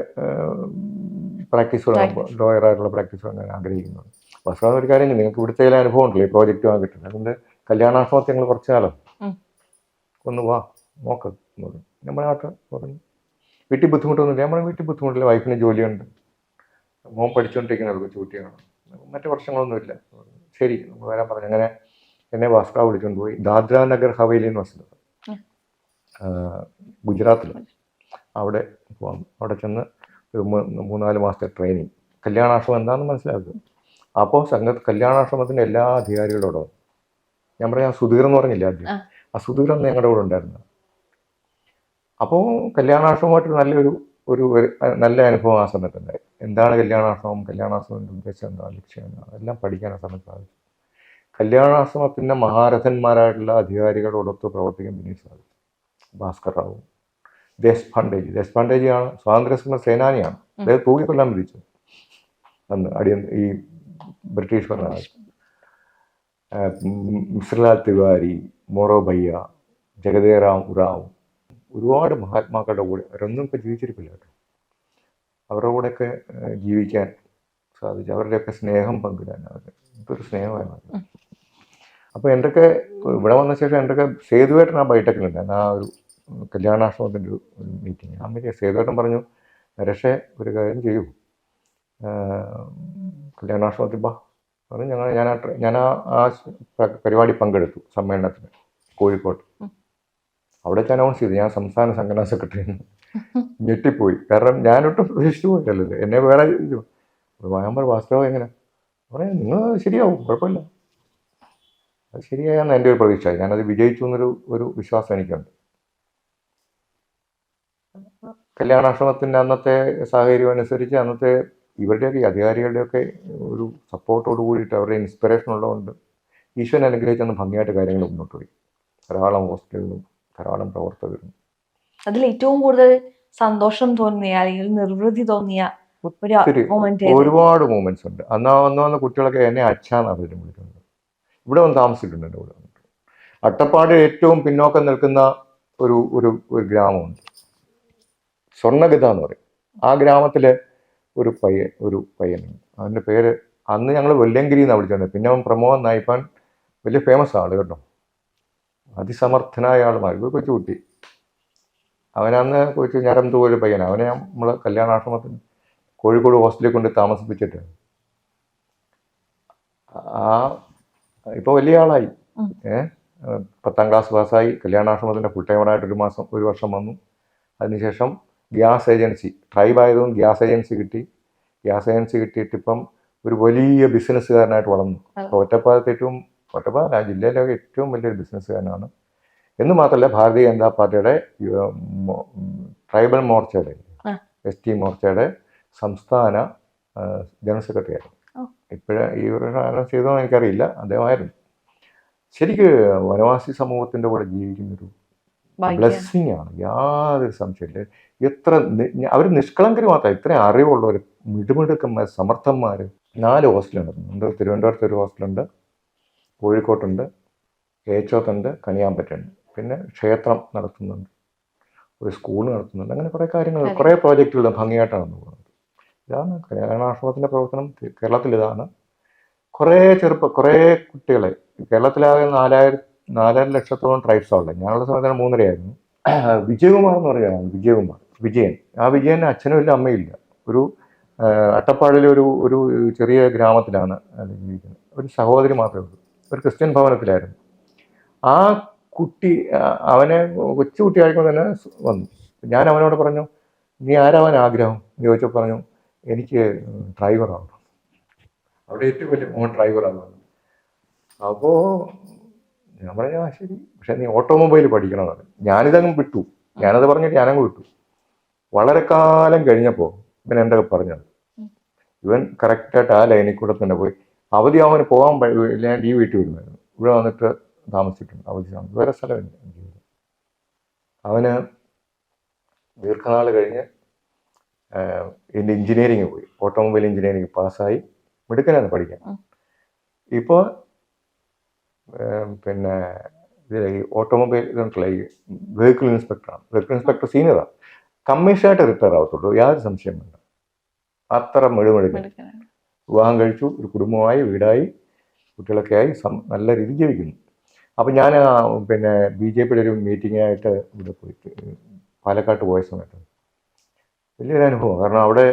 പ്രാക്ടീസ് ലോയറായിട്ടുള്ള പ്രാക്ടീസ് ഞാൻ ആഗ്രഹിക്കുന്നത്. വാസ്തവം ഒരു കാര്യം, നിങ്ങൾക്ക് ഇവിടുത്തെ ചില അനുഭവം ഉണ്ടല്ലോ ഈ പ്രോജക്റ്റ് കിട്ടുന്നത്. അതുകൊണ്ട് കല്യാണാശ്രമത്തിൽ ഞങ്ങൾ കുറച്ച് കാലം ഒന്ന് വാ നോക്ക് എന്ന് പറഞ്ഞു. നമ്മുടെ നാട്ടിൽ പറഞ്ഞു വീട്ടിൽ ബുദ്ധിമുട്ടൊന്നുമില്ല. നമ്മുടെ വീട്ടിൽ ബുദ്ധിമുട്ടില്ല, വൈഫിന് ജോലിയുണ്ട്, മോൻ പഠിച്ചുകൊണ്ടിരിക്കുന്ന കുട്ടിയാണ്, മറ്റു പ്രശ്നങ്ങളൊന്നുമില്ല. ശരി നമ്മൾ വരാൻ പറഞ്ഞു. അങ്ങനെ എന്നെ വാസ്കോ വിളിച്ചുകൊണ്ട് പോയി ദാദ്ര നഗർ ഹവേലി എന്ന് പറഞ്ഞത് ഗുജറാത്തിൽ. അവിടെ പോകാം. അവിടെ ചെന്ന് ഒരു 3-4 മാസത്തെ ട്രെയിനിങ്. കല്യാണാശ്രമം എന്താണെന്ന് മനസ്സിലാക്കുക. അപ്പോൾ കല്യാണാശ്രമത്തിൻ്റെ എല്ലാ അധികാരികളോടും ഞാൻ പറയാം, സുധീർ എന്ന് പറഞ്ഞില്ല ആദ്യം, ആ സുധീർ എന്ന് ഞങ്ങളുടെ കൂടെ ഉണ്ടായിരുന്നു. അപ്പോൾ കല്യാണാശ്രമമായിട്ട് നല്ല അനുഭവം ആ സമയത്തുണ്ടായി. എന്താണ് കല്യാണാശ്രമം, കല്യാണാശ്രമത്തിൻ്റെ ഉദ്ദേശം എന്താ, ലക്ഷ്യം എന്താ, എല്ലാം പഠിക്കാൻ ആ സമയത്ത് സാധിച്ചു. കല്യാണാശ്രമത്തിൻ്റെ മഹാരഥന്മാരായിട്ടുള്ള അധികാരികളോടൊത്ത് പ്രവർത്തിക്കാൻ പിന്നീട് സാധിച്ചു. ഭാസ്കർ റാവു, ദേശ്പാണ്ഡേജിയാണ് സ്വാതന്ത്ര്യ സമര സേനാനിയാണ്. അദ്ദേഹം തൂക്കിക്കൊല്ലാൻ വിധിച്ചു അന്ന് ഈ ബ്രിട്ടീഷ് ഭരണകാലത്ത്. മിശ്രലാൽ തിവാരി, മോറോ ഭയ്യ, ജഗദേറാം ഉറാവ്, ഒരുപാട് മഹാത്മാക്കളുടെ കൂടെ അവരൊന്നും ഇപ്പോൾ ജീവിച്ചിരിപ്പില്ല കേട്ടോ. അവരുടെ കൂടെയൊക്കെ ജീവിക്കാൻ സാധിച്ചു. അവരുടെയൊക്കെ സ്നേഹം പങ്കിടാൻ ഇതൊരു സ്നേഹമായിരുന്നു. അപ്പോൾ എന്തൊക്കെ ഇവിടെ വന്ന ശേഷം എന്തൊക്കെ സേതുവേട്ടൻ ആ ബൈടെക്കിലുണ്ടായിരുന്നു, ആ ഒരു കല്യാണാശ്രമത്തിൻ്റെ ഒരു മീറ്റിംഗ്. ആ മീറ്റിംഗ് സേതുവേട്ടൻ പറഞ്ഞു, നരേഷേ ഒരു കാര്യം ചെയ്യൂ, കല്യാണാശ്രമത്തിൽ ബാ പറഞ്ഞു. ഞാൻ ആ പരിപാടി പങ്കെടുത്തു, സമ്മേളനത്തിന് കോഴിക്കോട്ട്. അവിടെ അനൗൺസ് ചെയ്തു ഞാൻ സംസ്ഥാന സംഘടനാ സെക്രട്ടറി. ഞെട്ടിപ്പോയി. കാരണം ഞാനൊട്ടും പ്രതീക്ഷിച്ചു പോയില്ലല്ലോ. എന്നെ വേറെ ഞാൻ വാസ്തവം എങ്ങനെ പറയാം, നിങ്ങൾ ശരിയാവും, കുഴപ്പമില്ല. അത് ശരിയായെന്ന് എൻ്റെ ഒരു പ്രതീക്ഷ. ഞാനത് വിജയിച്ചു എന്നൊരു വിശ്വാസം എനിക്കുണ്ട്. കല്യാണാശ്രമത്തിൻ്റെ അന്നത്തെ സാഹചര്യം അനുസരിച്ച് അന്നത്തെ ഇവരുടെയൊക്കെ അധികാരികളുടെയൊക്കെ ഒരു സപ്പോർട്ടോട് കൂടിയിട്ട് അവരുടെ ഇൻസ്പിറേഷൻ ഉള്ളതുകൊണ്ട് ഈശ്വരൻ അനുഗ്രഹിച്ചെന്ന് ഭംഗിയായിട്ട് കാര്യങ്ങൾ മുന്നോട്ട് പോയി. ധാരാളം ഹോസ്റ്റലുകളും ധാരാളം പ്രവർത്തകരും. അതിൽ ഏറ്റവും കൂടുതൽ സന്തോഷം തോന്നിയ അല്ലെങ്കിൽ നിർവൃതി തോന്നിയ ഒരുപാട് മൂമെന്റ്സ് ഉണ്ട്. അന്ന് കുട്ടികളൊക്കെ എന്നെ അച്ഛാന്നാണ് വിളിക്കുന്നത്. ഇവിടെ വന്ന് താമസിച്ചിട്ടുണ്ട് എൻ്റെ കൂടെ. അട്ടപ്പാടി ഏറ്റവും പിന്നോക്കം നിൽക്കുന്ന ഒരു ഗ്രാമമുണ്ട്, സ്വർണ്ണഗത എന്ന് പറയും. ആ ഗ്രാമത്തിലെ ഒരു പയ്യനുണ്ട്. അവൻ്റെ പേര് അന്ന് ഞങ്ങൾ വെള്ളിയങ്കിരി എന്നാണ് വിളിച്ചോണ്ട്. പിന്നെ അവൻ പ്രമോദ് നായിപ്പാൻ, വലിയ ഫേമസ് ആള് കേട്ടോ, അതിസമർത്ഥനായ ആളുമാർ. കൊച്ചു കുട്ടി. അവനന്ന് കൊച്ചു ഞരമ്പ് ഒരു പയ്യൻ. അവനെ നമ്മൾ കല്യാണാശ്രമത്തിന് കോഴിക്കോട് ഹോസ്റ്റലിൽ കൊണ്ട് താമസിപ്പിച്ചിട്ട് ഇപ്പോൾ വലിയ ആളായി. 10ാം ക്ലാസ് പാസ്സായി. കല്യാണാശ്രമത്തിൻ്റെ ഫുൾ ടൈമറായിട്ട് ഒരു വർഷം വന്നു. അതിനുശേഷം ഗ്യാസ് ഏജൻസി, ട്രൈബ് ആയതുകൊണ്ട് ഗ്യാസ് ഏജൻസി കിട്ടി. ഗ്യാസ് ഏജൻസി കിട്ടിയിട്ട് ഇപ്പം ഒരു വലിയ ബിസിനസ്സുകാരനായിട്ട് വളർന്നു. ഒറ്റപ്പാലം ആ ജില്ലയിലെ ഏറ്റവും വലിയൊരു ബിസിനസ്സുകാരനാണ്. എന്ന് മാത്രമല്ല ഭാരതീയ ജനതാ പാർട്ടിയുടെ ട്രൈബൽ മോർച്ചയുടെ ST മോർച്ചയുടെ സംസ്ഥാന ജനറൽ സെക്രട്ടറി ആയിരുന്നു. ഈ വർഷം അനൗൺസ് ചെയ്തോ എനിക്കറിയില്ല, അദ്ദേഹമായിരുന്നു. ശരിക്ക് വനവാസി സമൂഹത്തിൻ്റെ കൂടെ ജീവിക്കുന്നൊരു ബ്ലെസ്സിങ് ആണ്, യാതൊരു സംശയമില്ല. അവർ നിഷ്കളങ്കർ മാത്രമല്ല, ഇത്രയും അറിവുള്ളവർ, മിടുമിടുക്കന്മാർ, സമർത്ഥന്മാർ. 4 ഹോസ്റ്റലുണ്ട്. തിരുവനന്തപുരത്ത് ഒരു ഹോസ്റ്റലുണ്ട്, കോഴിക്കോട്ടുണ്ട്, ഏച്ചോത്തുണ്ട്, കണിയാമ്പറ്റുണ്ട്. പിന്നെ ക്ഷേത്രം നടത്തുന്നുണ്ട്, ഒരു സ്കൂൾ നടത്തുന്നുണ്ട്. അങ്ങനെ കുറേ കാര്യങ്ങൾ, കുറേ പ്രോജക്റ്റുകൾ ഭംഗിയായിട്ടാണ് പോകുന്നത്. ഇതാണ് കല്യാണാശ്രമത്തിൻ്റെ പ്രവർത്തനം കേരളത്തിൽ. ഇതാണ് കുറേ കുട്ടികളെ കേരളത്തിലാകെ 4.5 ലക്ഷത്തോളം ട്രൈബ്സാണ് ഉള്ളത്. ഞാനുള്ള സമയത്ത് 3.5 ആയിരുന്നു. വിജയകുമാർ എന്ന് പറയുകയാണ്, വിജയൻ. ആ വിജയന് അച്ഛനും ഇല്ല അമ്മയും ഇല്ല. ഒരു അട്ടപ്പാടിലെ ഒരു ചെറിയ ഗ്രാമത്തിലാണ് ജീവിക്കുന്നത്. ഒരു സഹോദരി മാത്രമേ ഉള്ളൂ. ഒരു ക്രിസ്ത്യൻ ഭവനത്തിലായിരുന്നു. ആ കുട്ടി അവനെ കൊച്ചുകുട്ടിയായിരിക്കുമ്പോൾ തന്നെ വന്നു. ഞാൻ അവനോട് പറഞ്ഞു, നീ ആരാവാൻ ആഗ്രഹം ചോദിച്ചപ്പോൾ പറഞ്ഞു, എനിക്ക് ഡ്രൈവറാണ്. അവിടെ ഏറ്റവും വലിയ മോൻ ഡ്രൈവറാണ്. അപ്പോൾ ഞാൻ പറഞ്ഞു ശരി, പക്ഷെ നീ ഓട്ടോമൊബൈൽ പഠിക്കണമെന്ന്. ഞാനിതങ്ങ് വിട്ടു. ഞാനത് പറഞ്ഞിട്ട് ഞാനങ്ങ് വിട്ടു. വളരെ കാലം കഴിഞ്ഞപ്പോൾ ഇവൻ എൻ്റെ പറഞ്ഞത്, ഇവൻ കറക്റ്റായിട്ട് ആ ലൈനിൽ കൂടെ തന്നെ പോയി. അവധി അവന് പോകാൻ ഞാൻ ഈ വീട്ടിൽ വരുമായിരുന്നു. ഇവിടെ വന്നിട്ട് താമസിച്ചിട്ടുണ്ട്. അവധി വേറെ സ്ഥലമില്ല. അവന് ദീർഘനാൾ കഴിഞ്ഞ് എൻ്റെ എഞ്ചിനീയറിങ് പോയി. ഓട്ടോമൊബൈൽ എഞ്ചിനീയറിങ് പാസ്സായി. മിടുക്കനാണ് പഠിക്കാൻ. ഇപ്പോൾ പിന്നെ ഇതിൽ ഈ ഓട്ടോമൊബൈൽ ഇതുണ്ടല്ല, ഈ വെഹിക്കിൾ ഇൻസ്പെക്ടറാണ്. വെഹിക്കിൾ ഇൻസ്പെക്ടർ സീനിയറാണ്. കമ്മീഷനായിട്ട് റിട്ടയർ ആവത്തുള്ളൂ, യാതൊരു സംശയം വേണ്ട. അത്ര മിഴുമിഴുകൻ എടുക്കണം. വിവാഹം കഴിച്ചു, ഒരു കുടുംബമായി, വീടായി, കുട്ടികളൊക്കെ ആയി, നല്ല രീതിയിൽ ജീവിക്കുന്നു. അപ്പം ഞാൻ പിന്നെ BJPയുടെ ഒരു മീറ്റിങ്ങായിട്ട് ഇവിടെ പോയിട്ട് പാലക്കാട്ട് പോയ സമയത്ത് വലിയൊരു അനുഭവം. കാരണം അവിടെ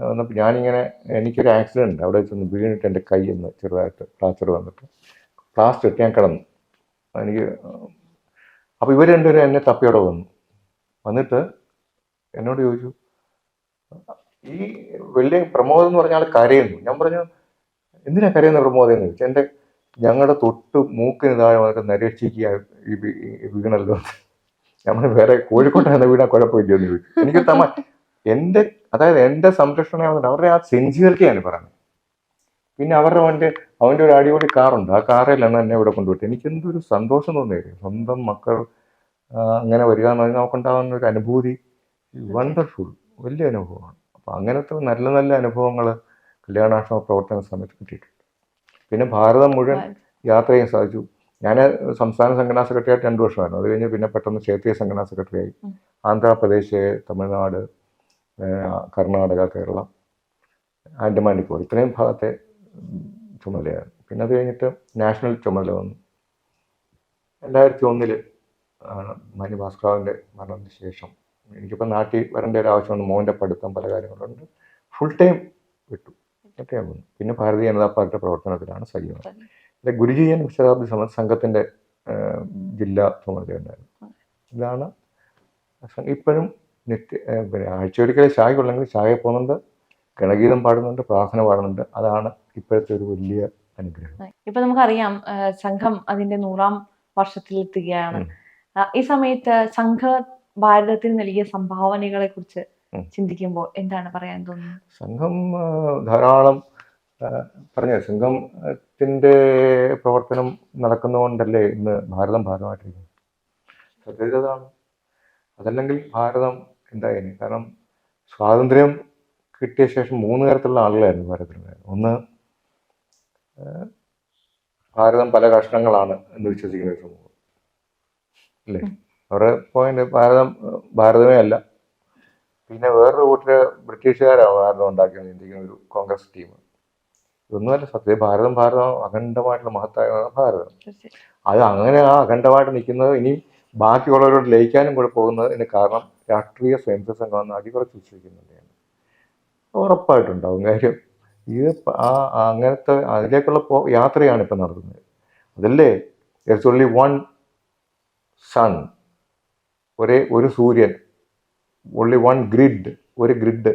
വന്നപ്പോൾ ഞാനിങ്ങനെ എനിക്കൊരു ആക്സിഡൻറ്റ് അവിടെ വെച്ചൊന്ന് വീണിട്ട് എൻ്റെ കയ്യിൽ നിന്ന് ചെറുതായിട്ട് ഫ്രാക്ചർ വന്നിട്ട് പ്ലാസ്റ്റർ ഇട്ട് ഞാൻ കിടന്നു. എനിക്ക് അപ്പോൾ ഇവർ രണ്ടുപേരും എന്നെ തപ്പിയോടെ വന്നിട്ട് എന്നോട് ചോദിച്ചു, ഈ വലിയ പ്രമോദ് എന്ന് പറഞ്ഞ ആൾ കരയുന്നു. ഞാൻ പറഞ്ഞു, എന്തിനാ കരയുന്ന പ്രമോദ് എന്ന് ചോദിച്ചു. എൻ്റെ ഞങ്ങളുടെ തൊട്ട് മൂക്കിന് താഴെ വന്നിട്ട് നരക്ഷിക്കുക ഈ വീണല്ലോ. നമ്മൾ വേറെ കോഴിക്കോട്ടായിരുന്ന വീണാൽ കുഴപ്പമില്ല എന്ന് ചോദിച്ചു. എനിക്ക് എൻ്റെ അതായത് എൻ്റെ സംരക്ഷണമാകുന്നുണ്ട് അവരുടെ ആ സെൻസിയറിറ്റിയാണ് പറയുന്നത്. പിന്നെ അവൻ്റെ ഒരു അടിപൊളി കാറുണ്ട്, ആ കാറിലാണ് എന്നെ ഇവിടെ കൊണ്ടുപോയിട്ട്. എനിക്ക് എന്തൊരു സന്തോഷം തോന്നിയത്. സ്വന്തം മക്കൾ അങ്ങനെ വരിക എന്ന് പറഞ്ഞാൽ നമുക്കുണ്ടാകുന്ന ഒരു അനുഭൂതി വണ്ടർഫുൾ, വലിയ അനുഭവമാണ്. അപ്പം അങ്ങനത്തെ നല്ല നല്ല അനുഭവങ്ങൾ കല്യാണാശ്രമ പ്രവർത്തന സമയത്ത് കിട്ടിയിട്ടുണ്ട്. പിന്നെ ഭാരതം മുഴുവൻ യാത്ര ചെയ്യാൻ സാധിച്ചു. ഞാൻ സംസ്ഥാന സംഘടനാ സെക്രട്ടറി ആയിട്ട് 2 വർഷമായിരുന്നു. അത് കഴിഞ്ഞ് പിന്നെ പെട്ടെന്ന് ക്ഷേത്രീയ സംഘടനാ സെക്രട്ടറി ആയി. ആന്ധ്രാപ്രദേശ്, തമിഴ്നാട്, കർണാടക, കേരളം, ആൻഡമാൻ നിക്കോബാർ ഇത്രയും ഭാഗത്തെ ചുമതലയാണ്. പിന്നെ അത് കഴിഞ്ഞിട്ട് നാഷണൽ ചുമതല വന്നു. 2001 ആണ് മാന്യ ഭാസ്കറാവിൻ്റെ മരണത്തിന് ശേഷം. എനിക്കിപ്പോൾ നാട്ടിൽ വരേണ്ട ഒരു ആവശ്യമുണ്ട്, മോൻ്റെ പഠിത്തം പല കാര്യങ്ങളുണ്ട്, ഫുൾ ടൈം വിട്ടു ഒക്കെ വന്നു. പിന്നെ ഭാരതീയ ജനതാ പാർട്ടിയുടെ പ്രവർത്തനത്തിലാണ് സജീവം. ഗുരുജീയൻ ശതാബ്ദി സംഘത്തിൻ്റെ ജില്ലാ ചുമതലയുണ്ടായിരുന്നു. ഇതാണ് ഇപ്പോഴും പിന്നെ ആഴ്ചയൊരിക്കലും ശാഖയുള്ളെങ്കിൽ ശാഖയിൽ പോകുന്നുണ്ട്, ഗണഗീതം പാടുന്നുണ്ട്, പ്രാർത്ഥന പാടുന്നുണ്ട്. അതാണ് ഇപ്പോഴത്തെ ഒരു വലിയ അനുഗ്രഹം. ഇപ്പൊ നമുക്കറിയാം സംഘം അതിന്റെ 100ാം വർഷത്തിലെത്തുകയാണ്. ഈ സമയത്ത് സംഘ ഭാരതത്തിന് നൽകിയ സംഭാവനകളെ കുറിച്ച് ചിന്തിക്കുമ്പോൾ എന്താണ് പറയാൻ തോന്നുന്നത്? സംഘം ധാരാളം സംഘത്തിന്റെ പ്രവർത്തനം നടക്കുന്നതുകൊണ്ടല്ലേ ഇന്ന് ഭാരതം ഭാരതമായിട്ടിരിക്കുന്നത്. സത്യതാണ്. അതല്ലെങ്കിൽ ഭാരതം എന്തായാലും, കാരണം സ്വാതന്ത്ര്യം കിട്ടിയ ശേഷം 3 തരത്തിലുള്ള ആളുകളായിരുന്നു ഭാരതത്തിലുണ്ടായിരുന്നത്. ഒന്ന്, ഭാരതം പല കഷ്ണങ്ങളാണ് എന്ന് വിശ്വസിക്കുന്ന ഒരു സമൂഹം അല്ലേ, അവരുടെ പോയിന്റ് ഭാരതമേ അല്ല. പിന്നെ വേറൊരു കൂട്ടര് ബ്രിട്ടീഷുകാരാണ് ഭാരതം ഉണ്ടാക്കിയെന്ന് ചിന്തിക്കുന്ന ഒരു കോൺഗ്രസ് ടീം. ഇതൊന്നുമല്ല സത്യം. ഭാരതം അഖണ്ഡമായിട്ടുള്ള മഹത്തായ ഭാരതം. അത് അങ്ങനെ ആ അഖണ്ഡമായിട്ട് നിൽക്കുന്നത് ഇനി ബാക്കിയുള്ളവരോട് ലയിക്കാനും കൂടെ പോകുന്നതിന് കാരണം രാഷ്ട്രീയ സ്വയംസേവ സംഘം അടികുറച്ച് വിശ്വസിക്കുന്നുണ്ട്. ഉറപ്പായിട്ടുണ്ടാവും. കാര്യം ഇത് അങ്ങനത്തെ അതിലേക്കുള്ള യാത്രയാണ് ഇപ്പം നടത്തുന്നത്. അതല്ലേ, ഇറ്റ്സ് ഓൺലി വൺ സൺ, ഒരു സൂര്യൻ, ഓൺലി വൺ ഗ്രിഡ്, ഒരു grid,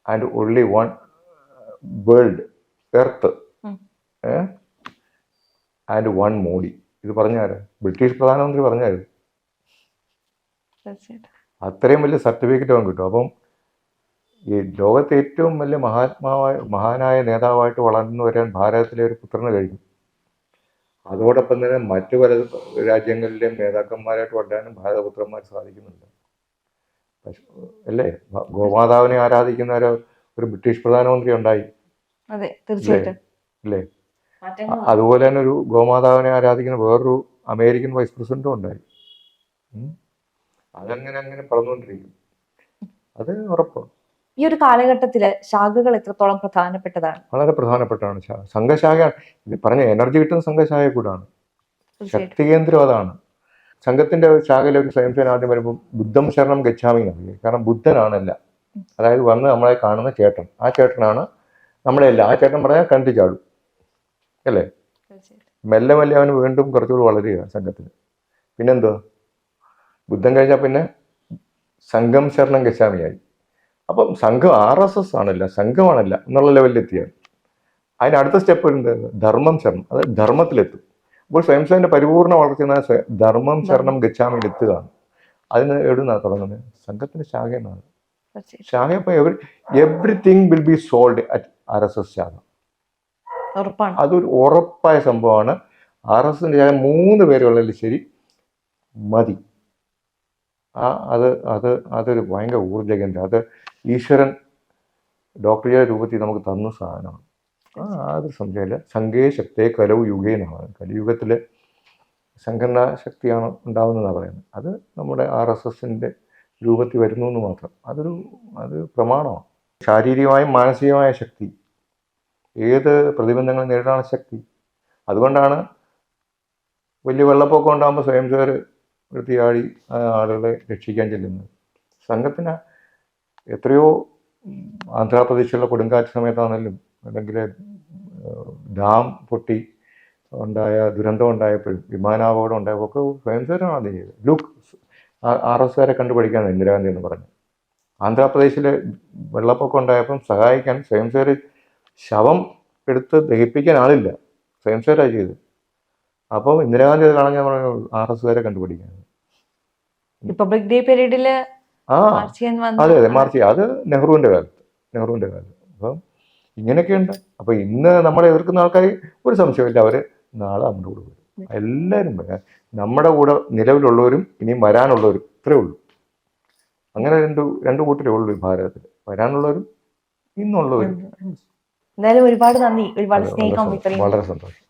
and only one world, earth, and one Modi. ഇത് പറഞ്ഞാല് ബ്രിട്ടീഷ് പ്രധാനമന്ത്രി പറഞ്ഞാല് അത്രയും വലിയ സർട്ടിഫിക്കറ്റ് അവൻ കിട്ടും. അപ്പം ഈ ലോകത്തെ ഏറ്റവും വലിയ മഹാനായ നേതാവായിട്ട് വളർന്നു വരാൻ ഭാരതത്തിലെ ഒരു പുത്രന് കഴിഞ്ഞു. അതോടൊപ്പം തന്നെ മറ്റു പല രാജ്യങ്ങളിലെയും നേതാക്കന്മാരായിട്ട് വളരാനും ഭാരതപുത്രന്മാർ സാധിക്കുന്നുണ്ട്. അല്ലേ, ഗോമാതാവിനെ ആരാധിക്കുന്ന ഒരു ബ്രിട്ടീഷ് പ്രധാനമന്ത്രി ഉണ്ടായി. അതെ, തീർച്ചയായിട്ടും. അല്ലേ, അതുപോലെ തന്നെ ഒരു ഗോമാതാവിനെ ആരാധിക്കുന്ന വേറൊരു അമേരിക്കൻ വൈസ് പ്രസിഡന്റും ഉണ്ടായി. അതങ്ങനെ പറഞ്ഞുകൊണ്ടിരിക്കും. അത് ഉറപ്പാണ്. ഈ ഒരു കാലഘട്ടത്തില് ശാഖകൾ എത്രത്തോളം പ്രധാനപ്പെട്ടതാണ്? വളരെ പ്രധാനപ്പെട്ടാണ്. സംഘശാഖ ഇത് പറഞ്ഞ എനർജി കിട്ടുന്ന സംഘശാഖ കൂടാണ്. ശക്തി കേന്ദ്രം അതാണ്. സംഘത്തിന്റെ ശാഖയിലെ ഒരു സ്വയംസേന ആദ്യം വരുമ്പോൾ ബുദ്ധം ശരണം ഗച്ഛാമി എന്ന്. കാരണം ബുദ്ധനാണല്ല, അതായത് വന്ന് നമ്മളെ കാണുന്ന ചേട്ടൻ, ആ ചേട്ടനാണ് നമ്മളെല്ലാം. ആ ചേട്ടൻ പറഞ്ഞാൽ കണ്ടു ചാടും അല്ലേ. മെല്ലെ മെല്ലെ അവന് വീണ്ടും കുറച്ചുകൂടി വളരുക സംഘത്തിന്. പിന്നെന്തോ ബുദ്ധൻ കഴിഞ്ഞാൽ പിന്നെ സംഘം ശരണം ഗച്ഛാമിയായി. അപ്പം സംഘം RSS ആണല്ല, സംഘമാണല്ല എന്നുള്ള ലെവലിലെത്തിയാണ്. അതിന് അടുത്ത സ്റ്റെപ്പ് വരുന്നത് ധർമ്മം ശരണം, അത് ധർമ്മത്തിലെത്തും. അപ്പോൾ സ്വയംസേവന്റെ പരിപൂർണ്ണ വളർച്ച ധർമ്മം ശരണം ഗച്ഛാമിയിൽ എത്തുകയാണ്. അതിന് എവിടുന്നാണ് തുടങ്ങുന്നത്? സംഘത്തിന്റെ ശാഖ എന്നാണ്. ശാഖ ഇപ്പൊ everything will be sold at RSS ശാഖ. അതൊരു ഉറപ്പായ സംഭവമാണ്. RSSന്റെ ശാഖ 3 പേരുള്ളതിൽ ശരി മതി. അതൊരു ഭയങ്കര ഊർജ്ജ കേന്ദ്രം. അത് ഈശ്വരൻ ഡോക്ടറുടെ രൂപത്തിൽ നമുക്ക് തന്ന സാധനമാണ്. അത് സംശയമില്ല. സംഘേ ശക്തിയെ കലവ് യുഗേ എന്നാണ്. കലിയുഗത്തിലെ സംഘടനാ ശക്തിയാണ് ഉണ്ടാവുന്നതെന്നാണ് പറയുന്നത്. അത് നമ്മുടെ RSSന്റെ രൂപത്തിൽ വരുന്നു എന്ന് മാത്രം. അത് പ്രമാണമാണ്. ശാരീരികമായും മാനസികമായ ശക്തി, ഏത് പ്രതിബന്ധങ്ങളും നേരിടാനുള്ള ശക്തി. അതുകൊണ്ടാണ് വലിയ വെള്ളപ്പൊക്കം ഉണ്ടാകുമ്പോൾ സ്വയംസേവർ വൃത്തിയാടി ആളുകളെ രക്ഷിക്കാൻ ചെല്ലുന്നത്. സംഘത്തിന് എത്രയോ ആന്ധ്രാപ്രദേശിലുള്ള കൊടുങ്കാറ്റ് സമയത്താണെങ്കിലും അല്ലെങ്കിൽ ഡാം പൊട്ടി ഉണ്ടായ ദുരന്തം ഉണ്ടായപ്പോഴും വിമാനാപകടം ഉണ്ടായപ്പോൾ ഒക്കെ സ്വയംസേവരാണ് അത് ചെയ്തത്. ലുക്ക് RSകാരെ കണ്ടുപഠിക്കാനാണ് ഇന്ദിരാഗാന്ധി എന്ന് പറഞ്ഞു. ആന്ധ്രാപ്രദേശിലെ വെള്ളപ്പൊക്കം ഉണ്ടായപ്പം സഹായിക്കാൻ സ്വയംസേവർ ശവം എടുത്ത് ദഹിപ്പിക്കാൻ ആളില്ല, സ്വയംസേവരാണ് ചെയ്തത്. അപ്പം ഇന്ദിരാഗാന്ധി അത് കാണാൻ ഞാൻ പറഞ്ഞു RSകാരെ കണ്ടുപിടിക്കാൻ. റിപ്പബ്ലിക് ഡേ പീരീഡില് അതെ മാർച്ച് അത് നെഹ്റുവിൻ്റെ കാലത്ത്. അപ്പം ഇങ്ങനെയൊക്കെയുണ്ട്. അപ്പം ഇന്ന് നമ്മളെ എതിർക്കുന്ന ആൾക്കാർ ഒരു സംശയമില്ല, അവർ നാളെ നമ്മുടെ കൂടെ വരും. എല്ലാവരും നമ്മുടെ കൂടെ നിലവിലുള്ളവരും ഇനിയും വരാനുള്ളവരും ഇത്രയേ ഉള്ളൂ. അങ്ങനെ രണ്ട് കൂട്ടരേ ഉള്ളൂ ഈ ഭാരതത്തിൽ, വരാനുള്ളവരും ഇന്നുള്ളവരും. എന്തായാലും ഒരുപാട് നന്ദി, ഒരുപാട് സ്നേഹം. വളരെ സന്തോഷം.